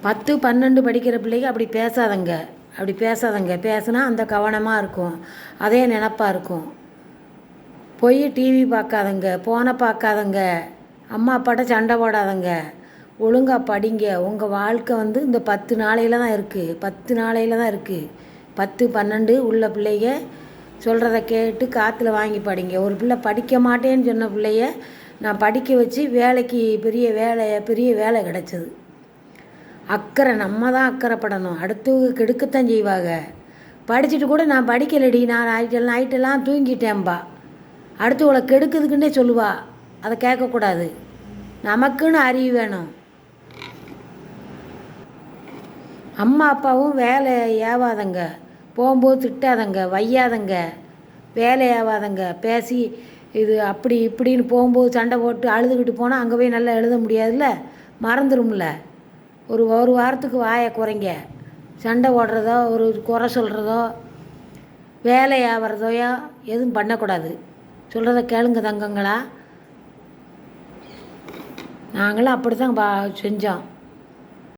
10 12 படிக்கிற பிள்ளைங்க அப்படி பேசாதங்க. அப்படி பேசாதங்க. பேசுனா அந்த கவனமாக இருக்கும், அதே நினப்பாக இருக்கும். போய் டிவி பார்க்காதங்க, ஃபோனை பார்க்காதங்க, அம்மா அப்பாட்ட சண்டை போடாதங்க, ஒழுங்காக படிங்க. உங்கள் வாழ்க்கை வந்து இந்த 10 நாளையில் தான் இருக்குது, 10 நாளையில் தான் இருக்குது. 10 12 உள்ள பிள்ளைங்க சொல்கிறத கேட்டு காற்றுல வாங்கி படிங்க. ஒரு பிள்ளை படிக்க மாட்டேன்னு சொன்ன பிள்ளைய நான் படிக்க வச்சு வேலைக்கு பெரிய வேலை கிடச்சிது. அக்கறை நம்ம தான் அக்கறைப்படணும். அடுத்தவங்க கெடுக்கத்தான் செய்வாங்க. படிச்சுட்டு கூட நான் படிக்கலடி, நான் நைட்டெல்லாம் தூங்கிட்டேன்பா. அடுத்தவங்களை கெடுக்குதுக்குன்னே சொல்லுவா. அதை கேட்கக்கூடாது. நமக்குன்னு அறிவு வேணும். அம்மா அப்பாவும் வேலை ஏவாதங்க, போகும்போது திட்டாதங்க, வையாதங்க, வேலை ஏவாதங்க. பேசி இது அப்படி இப்படின்னு போகும்போது சண்டை போட்டு அழுதுகிட்டு போனால் அங்கே போய் நல்லா எழுத முடியாதுல்ல, மறந்துடும்ல. ஒரு வாரத்துக்கு வாயை குறைங்க. சண்டை போடுறதோ ஒரு குறை சொல்கிறதோ வேலை ஆகிறதோயோ எதுவும் பண்ணக்கூடாது. சொல்கிறத கேளுங்க தங்கங்களா. நாங்களும் அப்படி தான் செஞ்சோம்.